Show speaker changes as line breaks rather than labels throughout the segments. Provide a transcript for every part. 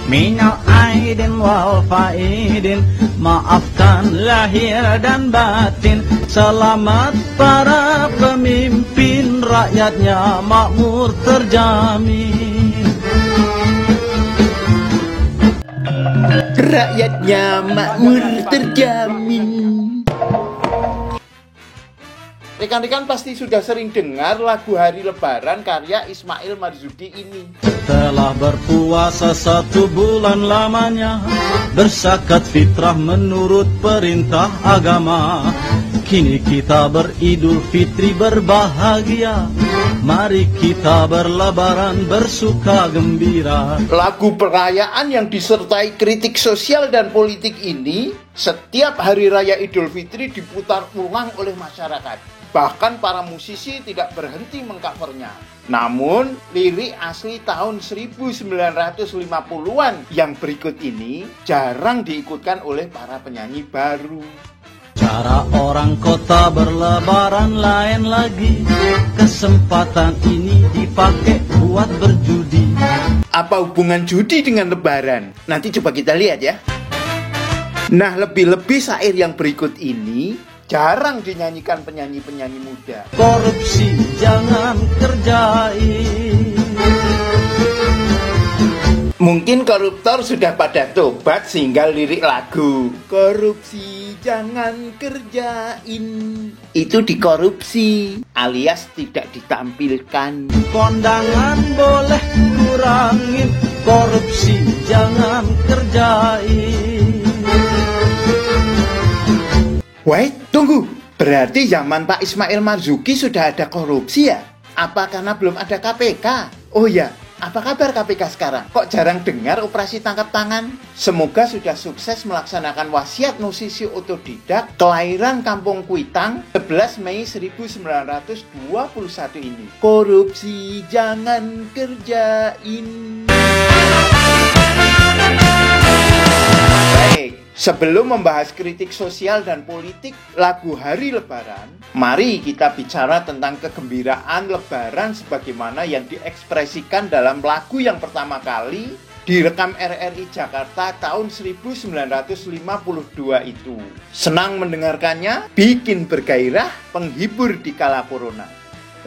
Minal aidin wal faidin, maafkan lahir dan batin. Selamat para pemimpin, rakyatnya makmur terjamin.
Rakyatnya makmur terjamin. Rekan-rekan pasti sudah sering dengar lagu Hari Lebaran karya Ismail Marzuki ini.
Telah berpuasa 1 bulan lamanya, berzakat fitrah menurut perintah agama. Kini kita beridul fitri berbahagia, mari kita berlebaran bersuka gembira.
Lagu perayaan yang disertai kritik sosial dan politik ini setiap hari raya Idul Fitri diputar ulang oleh masyarakat. Bahkan para musisi tidak berhenti mengcovernya. Namun, lirik asli tahun 1950-an yang berikut ini jarang diikutkan oleh para penyanyi baru.
Cara orang kota berlebaran lain lagi, kesempatan ini dipakai buat berjudi.
Apa hubungan judi dengan lebaran? Nanti coba kita lihat ya. Nah, lebih-lebih syair yang berikut ini jarang dinyanyikan penyanyi-penyanyi muda.
Korupsi jangan kerjain.
Mungkin koruptor sudah pada tobat sehingga lirik lagu korupsi jangan kerjain itu dikorupsi alias tidak ditampilkan.
Kondangan boleh kurangin, korupsi jangan kerjain.
Wait, tunggu. Berarti zaman Pak Ismail Marzuki sudah ada korupsi ya? Apa karena belum ada KPK? Oh ya, apa kabar KPK sekarang? Kok jarang dengar operasi tangkap tangan? Semoga sudah sukses melaksanakan wasiat musisi otodidak kelahiran Kampung Kuitang 11 Mei 1921 ini. Korupsi jangan kerjain. Baik, sebelum membahas kritik sosial dan politik lagu Hari Lebaran, mari kita bicara tentang kegembiraan Lebaran sebagaimana yang diekspresikan dalam lagu yang pertama kali direkam RRI Jakarta tahun 1952 itu. Senang mendengarkannya, bikin bergairah, penghibur di kala corona.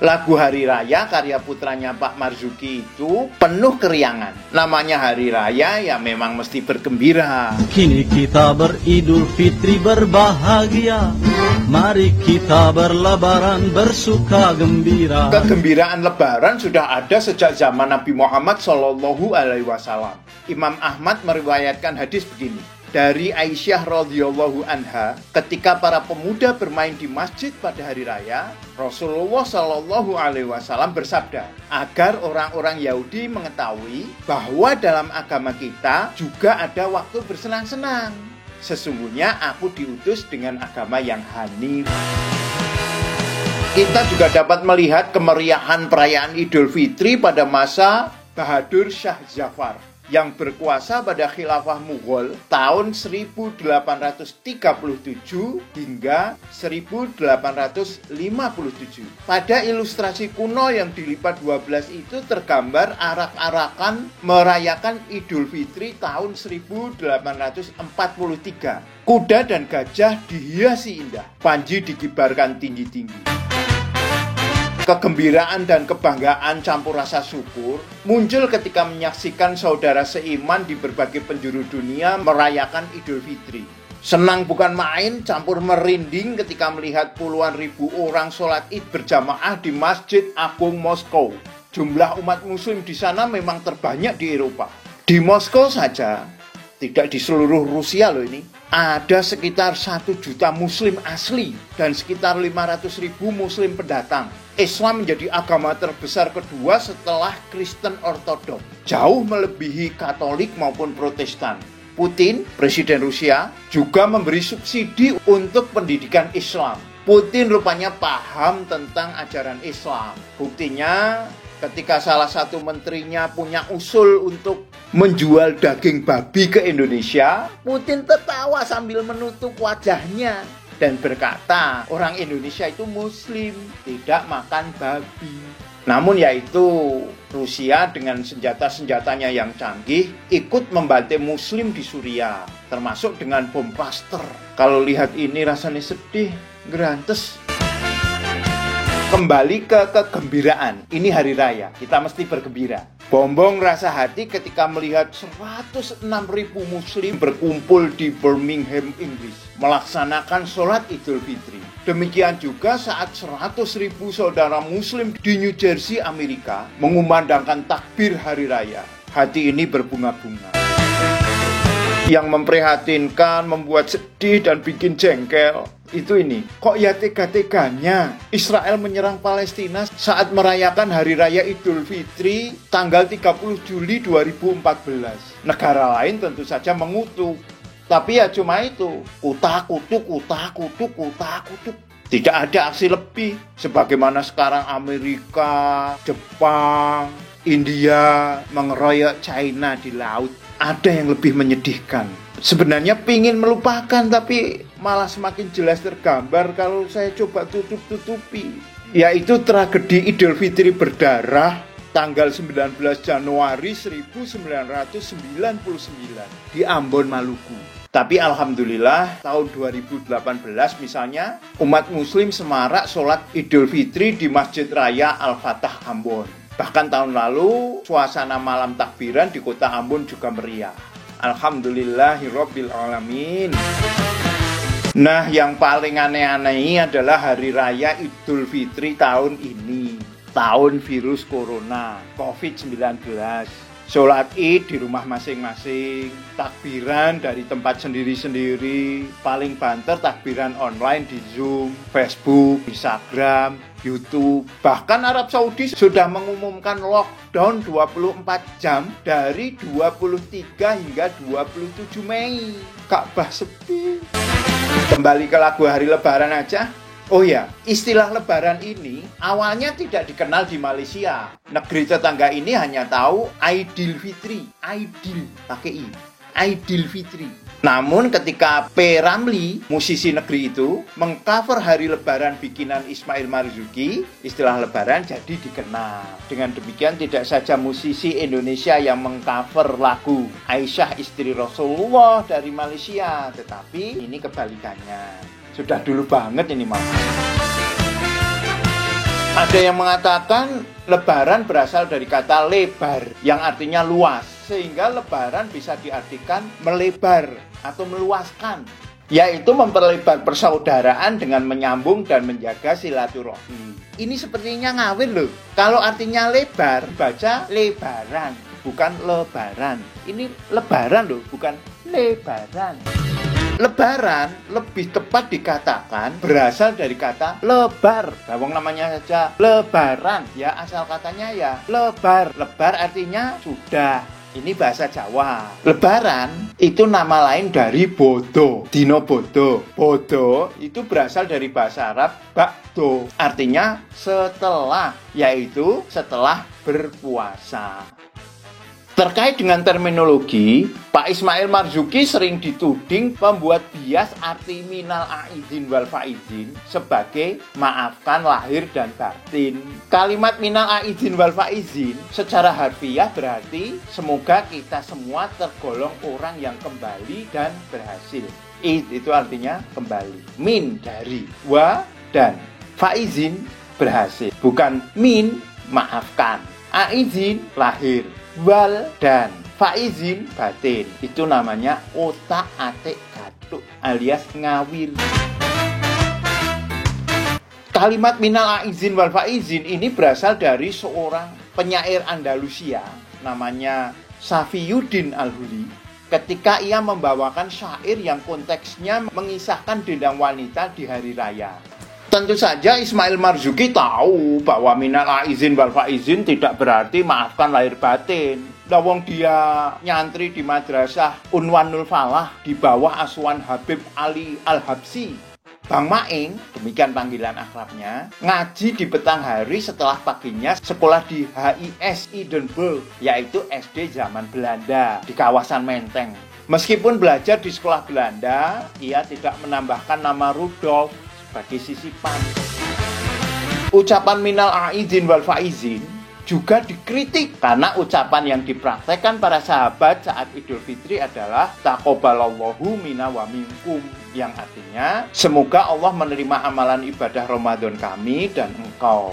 Lagu Hari Raya karya putranya Pak Marzuki itu penuh keriangan. Namanya Hari Raya ya memang mesti bergembira.
Kini kita beridul fitri berbahagia, mari kita berlebaran bersuka gembira.
Kegembiraan Lebaran sudah ada sejak zaman Nabi Muhammad SAW. Imam Ahmad meriwayatkan hadis begini. Dari Aisyah radhiyallahu anha, ketika para pemuda bermain di masjid pada hari raya, Rasulullah Shallallahu Alaihi Wasallam bersabda, agar orang-orang Yahudi mengetahui bahwa dalam agama kita juga ada waktu bersenang-senang. Sesungguhnya aku diutus dengan agama yang hanif. Kita juga dapat melihat kemeriahan perayaan Idul Fitri pada masa Bahadur Shah Jafar yang berkuasa pada khilafah Mughal tahun 1837 hingga 1857. Pada ilustrasi kuno yang dilipat 12 itu tergambar arak-arakan merayakan Idul Fitri tahun 1843. Kuda dan gajah dihiasi indah, panji dikibarkan tinggi-tinggi. Kegembiraan dan kebanggaan campur rasa syukur muncul ketika menyaksikan saudara seiman di berbagai penjuru dunia merayakan Idul Fitri. Senang bukan main, campur merinding ketika melihat puluhan ribu orang sholat Id berjamaah di Masjid Agung Moskow. Jumlah umat muslim di sana memang terbanyak di Eropa. Di Moskow saja, tidak di seluruh Rusia loh ini, ada sekitar 1 juta muslim asli dan sekitar 500.000 muslim pendatang. Islam menjadi agama terbesar kedua setelah Kristen Ortodok, jauh melebihi Katolik maupun Protestan. Putin, Presiden Rusia, juga memberi subsidi untuk pendidikan Islam. Putin rupanya paham tentang ajaran Islam. Buktinya, ketika salah satu menterinya punya usul untuk menjual daging babi ke Indonesia, Putin tertawa sambil menutup wajahnya dan berkata, orang Indonesia itu muslim, tidak makan babi. Namun yaitu Rusia dengan senjata-senjatanya yang canggih ikut membantai Muslim di Suriah, termasuk dengan bom cluster. Kalau lihat ini rasanya sedih, gerantes. Kembali ke kegembiraan. Ini hari raya, kita mesti bergembira. Bombong rasa hati ketika melihat 106.000 Muslim berkumpul di Birmingham, Inggris, melaksanakan sholat Idul Fitri. Demikian juga saat 100.000 saudara Muslim di New Jersey, Amerika, mengumandangkan takbir hari raya. Hati ini berbunga-bunga. Yang memprihatinkan, membuat sedih dan bikin jengkel, itu ini. Kok ya tega-teganya Israel menyerang Palestina saat merayakan Hari Raya Idul Fitri tanggal 30 Juli 2014. Negara lain tentu saja mengutuk. Tapi ya cuma itu, kutak-kutuk. Tidak ada aksi lebih. Sebagaimana sekarang Amerika, Jepang, India mengeroyok China di laut. Ada yang lebih menyedihkan. Sebenarnya pingin melupakan, tapi malah semakin jelas tergambar kalau saya coba tutup-tutupi. Yaitu tragedi Idul Fitri berdarah tanggal 19 Januari 1999 di Ambon, Maluku. Tapi alhamdulillah tahun 2018 misalnya umat muslim semarak sholat Idul Fitri di Masjid Raya Al-Fatah Ambon. Bahkan tahun lalu suasana malam takbiran di kota Ambon juga meriah. Alhamdulillahirabbil alamin. Nah, yang paling aneh-aneh adalah hari raya Idul Fitri tahun ini. Tahun virus corona, COVID-19. Sholat Id di rumah masing-masing, takbiran dari tempat sendiri-sendiri, paling banter takbiran online di Zoom, Facebook, Instagram, YouTube. Bahkan Arab Saudi sudah mengumumkan lockdown 24 jam dari 23 hingga 27 Mei. Ka'bah sepi. Kembali ke lagu hari Lebaran aja. Oh ya, istilah Lebaran ini awalnya tidak dikenal di Malaysia. Negeri tetangga ini hanya tahu Aidil Fitri. Aidil, pakai I. Aidil Fitri. Namun ketika P. Ramli, musisi negeri itu, mengcover hari Lebaran bikinan Ismail Marzuki, istilah Lebaran jadi dikenal. Dengan demikian tidak saja musisi Indonesia yang mengcover lagu Aisyah istri Rasulullah dari Malaysia, tetapi ini kebalikannya. Sudah dulu banget ini malah. Ada yang mengatakan Lebaran berasal dari kata lebar yang artinya luas, sehingga Lebaran bisa diartikan melebar atau meluaskan, yaitu memperlebar persaudaraan dengan menyambung dan menjaga silaturahmi. Ini sepertinya ngawur loh. Kalau artinya lebar, baca lebaran, bukan lebaran. Ini lebaran loh, bukan lebaran. Lebaran lebih tepat dikatakan berasal dari kata lebar. Bawang namanya saja lebaran, ya asal katanya ya lebar. Lebar artinya sudah. Ini bahasa Jawa. Lebaran itu nama lain dari bodo, dino bodo. Bodo itu berasal dari bahasa Arab ba'do, artinya setelah, yaitu setelah berpuasa. Terkait dengan terminologi, Pak Ismail Marzuki sering dituding membuat bias arti minal aidin wal faizin sebagai maafkan lahir dan batin. Kalimat minal aidin wal faizin secara harfiah berarti semoga kita semua tergolong orang yang kembali dan berhasil. Id itu artinya kembali. Min dari, wa dan, faizin berhasil. Bukan min maafkan, aidin lahir, wal dan faizin batin. Itu namanya otak atik gatuk alias ngawir. Kalimat minal aizin wal faizin ini berasal dari seorang penyair Andalusia namanya Safiyuddin Al-Huli. Ketika ia membawakan syair yang konteksnya mengisahkan dendang wanita di hari raya. Tentu saja Ismail Marzuki tahu bahwa minal aizin wal faizin tidak berarti maafkan lahir batin. Lawang dia nyantri di madrasah Unwanul Falah di bawah asuhan Habib Ali Al-Habsi. Bang Maing, demikian panggilan akrabnya, ngaji di petang hari setelah paginya sekolah di HIS Edinburgh, yaitu SD zaman Belanda di kawasan Menteng. Meskipun belajar di sekolah Belanda, ia tidak menambahkan nama Rudolf bagi sisipan. Ucapan minal aidin wal faizin juga dikritik karena ucapan yang dipraktekkan para sahabat saat Idul Fitri adalah taqabbalallahu minna wa minkum, yang artinya semoga Allah menerima amalan ibadah Ramadan kami dan engkau.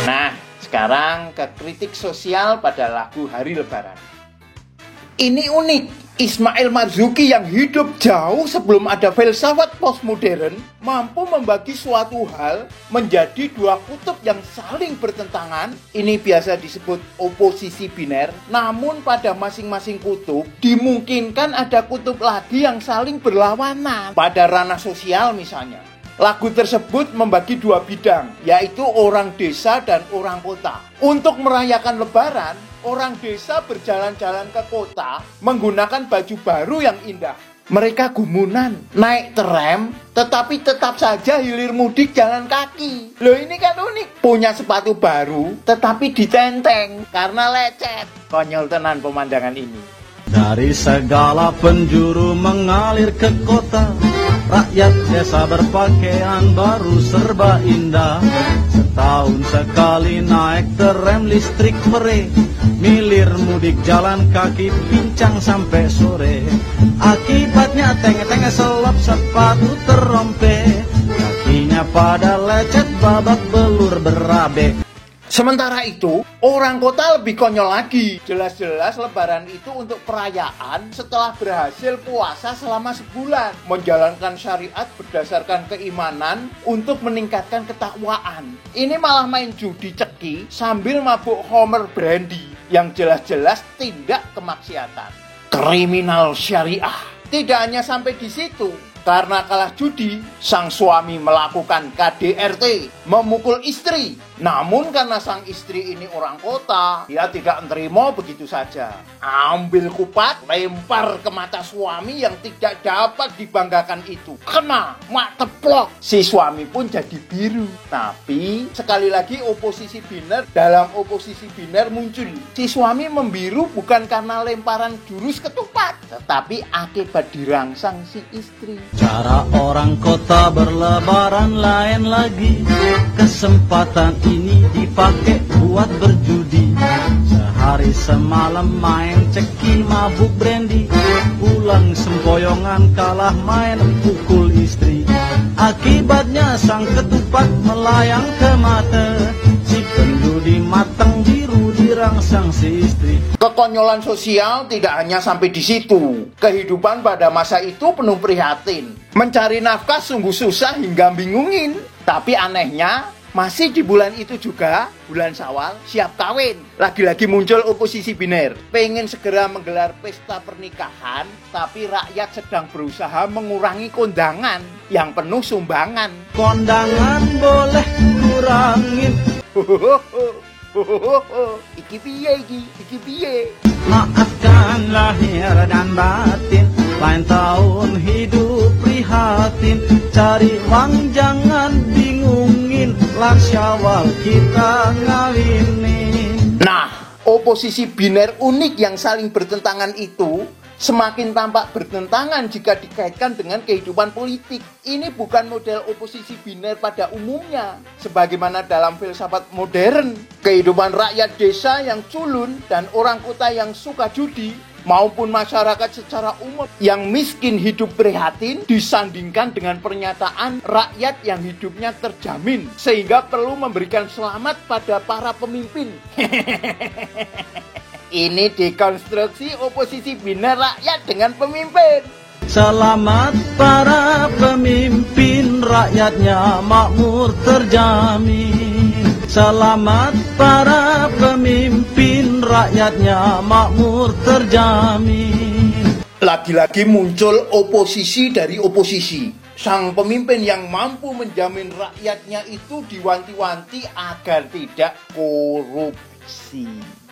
Nah, sekarang ke kritik sosial pada lagu Hari Lebaran. Ini unik, Ismail Marzuki yang hidup jauh sebelum ada filsafat postmodern mampu membagi suatu hal menjadi dua kutub yang saling bertentangan. Ini biasa disebut oposisi biner. Namun pada masing-masing kutub dimungkinkan ada kutub lagi yang saling berlawanan. Pada ranah sosial misalnya, lagu tersebut membagi dua bidang, yaitu orang desa dan orang kota. Untuk merayakan Lebaran, orang desa berjalan-jalan ke kota menggunakan baju baru yang indah. Mereka gumunan, naik tram, tetapi tetap saja hilir mudik jalan kaki. Loh, ini kan unik. Punya sepatu baru, tetapi ditenteng karena lecet. Konyol tenan pemandangan ini.
Dari segala penjuru mengalir ke kota, rakyat desa berpakaian baru serba indah. Setahun sekali naik tram listrik mere, milir mudik jalan kaki pincang sampai sore. Akibatnya tenge-tenge selop sepatu terompe, kakinya pada lecet babak belur berabe.
Sementara itu, orang kota lebih konyol lagi. Jelas-jelas Lebaran itu untuk perayaan setelah berhasil puasa selama sebulan. Menjalankan syariat berdasarkan keimanan untuk meningkatkan ketakwaan. Ini malah main judi ceki sambil mabuk Homer Brandy yang jelas-jelas tindak kemaksiatan. Kriminal syariah. Tidak hanya sampai di situ. Karena kalah judi, sang suami melakukan KDRT, memukul istri. Namun karena sang istri ini orang kota, dia tidak menerima begitu saja. Ambil kupat, lempar ke mata suami yang tidak dapat dibanggakan itu. Kena, mak teplok. Si suami pun jadi biru. Tapi sekali lagi oposisi biner dalam oposisi biner muncul. Si suami membiru bukan karena lemparan jurus ketupat, tetapi akibat dirangsang si istri.
Cara orang kota berlebaran lain lagi. Kesempatan ini dipakai buat berjudi. Sehari semalam main ceki mabuk brandy, pulang sempoyongan kalah main pukul istri. Akibatnya sang ketupat melayang ke mata, si penjudi matang biru dirangsang si istri.
Kekonyolan sosial tidak hanya sampai di situ. Kehidupan pada masa itu penuh prihatin. Mencari nafkah sungguh susah hingga bingungin. Tapi anehnya, masih di bulan itu juga, bulan Syawal, siap kawin. Lagi-lagi muncul oposisi biner. Pengen segera menggelar pesta pernikahan, tapi rakyat sedang berusaha mengurangi kondangan yang penuh sumbangan.
Kondangan boleh kurangin.
Iki piye iki? Iki piye?
Maafkan lahir dan batin, lain tahun hidup prihatin. Cari uang jangan bingungin, lan Syawal kita ngawinin.
Nah, oposisi biner unik yang saling bertentangan itu semakin tampak bertentangan jika dikaitkan dengan kehidupan politik. Ini bukan model oposisi biner pada umumnya. Sebagaimana dalam filsafat modern, kehidupan rakyat desa yang culun dan orang kota yang suka judi, maupun masyarakat secara umum yang miskin hidup prihatin, disandingkan dengan pernyataan rakyat yang hidupnya terjamin, sehingga perlu memberikan selamat pada para pemimpin. Ini dekonstruksi oposisi biner rakyat dengan pemimpin.
Selamat para pemimpin, rakyatnya makmur terjamin. Selamat para pemimpin, rakyatnya makmur terjamin.
Lagi-lagi muncul oposisi dari oposisi. Sang pemimpin yang mampu menjamin rakyatnya itu diwanti-wanti agar tidak korupsi.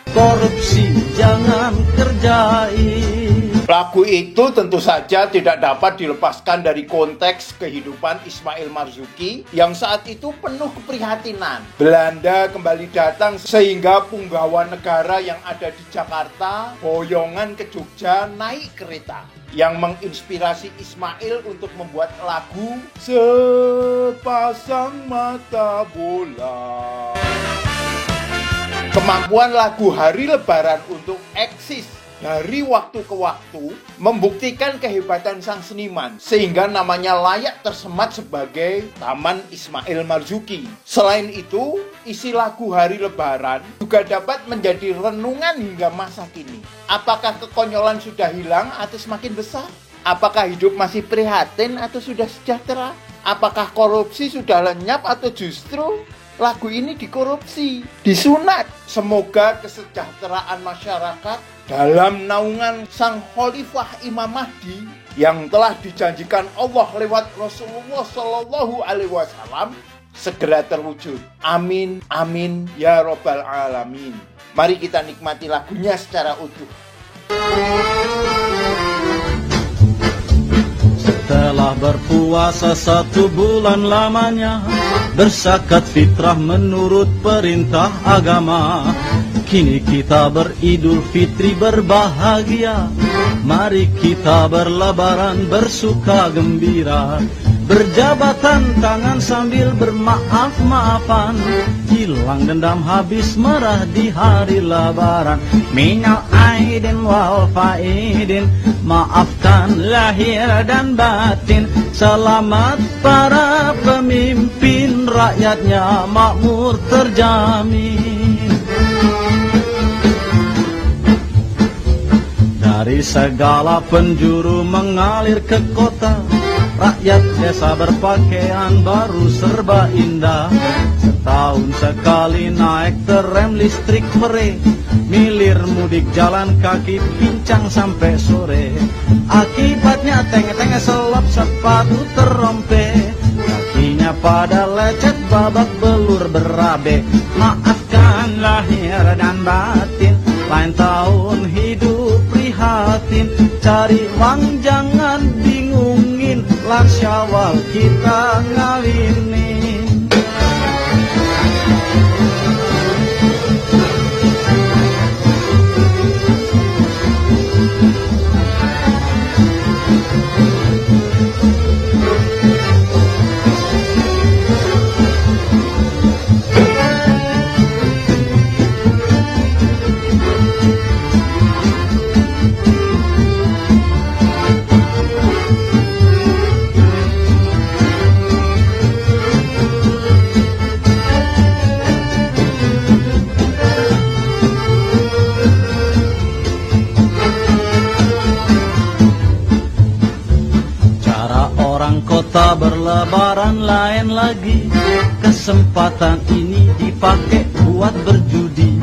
Korupsi jangan kerjain,
Lagu itu tentu saja tidak dapat dilepaskan dari konteks kehidupan Ismail Marzuki yang saat itu penuh keprihatinan. Belanda kembali datang sehingga punggawa negara yang ada di Jakarta boyongan ke Jogja naik kereta, yang menginspirasi Ismail untuk membuat lagu Sepasang Mata Bola. Kemampuan lagu Hari Lebaran untuk eksis dari waktu ke waktu membuktikan kehebatan sang seniman, sehingga namanya layak tersemat sebagai Taman Ismail Marzuki. Selain itu, isi lagu Hari Lebaran juga dapat menjadi renungan hingga masa kini. Apakah kekonyolan sudah hilang atau semakin besar? Apakah hidup masih prihatin atau sudah sejahtera? Apakah korupsi sudah lenyap atau justru lagu ini dikorupsi, disunat? Semoga kesejahteraan masyarakat dalam naungan Sang Khalifah Imam Mahdi yang telah dijanjikan Allah lewat Rasulullah Shallallahu Alaihi Wasallam segera terwujud. Amin, amin, ya Robbal Alamin. Mari kita nikmati lagunya secara utuh.
Setelah berpuasa 1 bulan lamanya, berzakat fitrah menurut perintah agama. Kini kita beridul fitri berbahagia. Mari kita berlebaran bersuka gembira, berjabatan tangan sambil bermaaf-maafan, hilang dendam habis merah di hari lebaran. Minal aidin wal faidin, maafkan lahir dan batin. Selamat para pemimpin, rakyatnya makmur terjamin. Dari segala penjuru mengalir ke kota, rakyat desa berpakaian baru serba indah. Setahun sekali naik terem listrik mere, milir mudik jalan kaki pincang sampai sore. Akibatnya tenge-tenge selop sepatu terompe, kakinya pada lecet babak belur berabe. Maafkan lahir dan batin, lain tahun hidup prihatin. Cari uang jangan bingungin, lan Syawal kita ngawinin. Kota berlebaran lain lagi, kesempatan ini dipakai buat berjudi.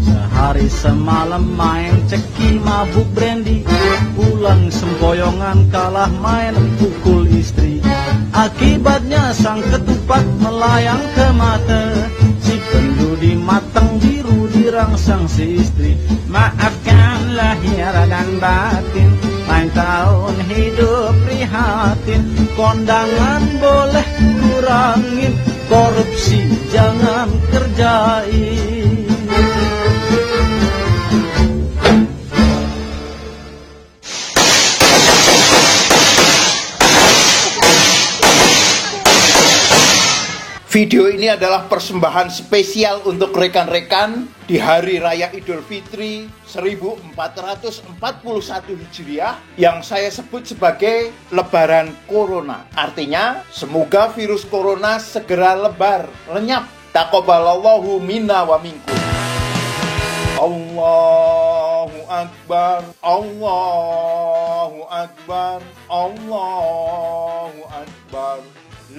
Sehari semalam main ceki mabuk brandy, pulang sempoyongan kalah main pukul istri. Akibatnya sang ketupat melayang ke mata, si penjudi matang biru dirangsang si istri. Maafkan lahir dan batin, lain tahun hidup prihatin. Kondangan boleh kurangin, korupsi jangan kerjain.
Video ini adalah persembahan spesial untuk rekan-rekan di Hari Raya Idul Fitri 1441 Hijriah yang saya sebut sebagai Lebaran Corona. Artinya, semoga virus Corona segera lenyap. Taqabbalallahu minna wa minkum. Allahu Akbar, Allahu Akbar, Allahu Akbar.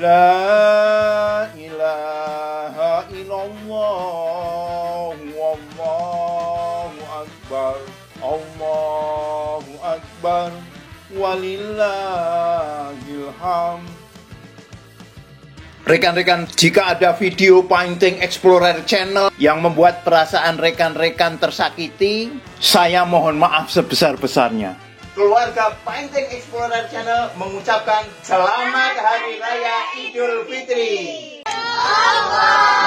La ilaha illallah, wallahu akbar, Allahu akbar, walillahil hamd. Rekan-rekan, jika ada video Painting Explorer Channel yang membuat perasaan rekan-rekan tersakiti, saya mohon maaf sebesar-besarnya. keluarga Painting Explorer Channel mengucapkan Selamat Hari Raya Idul Fitri.
Allah.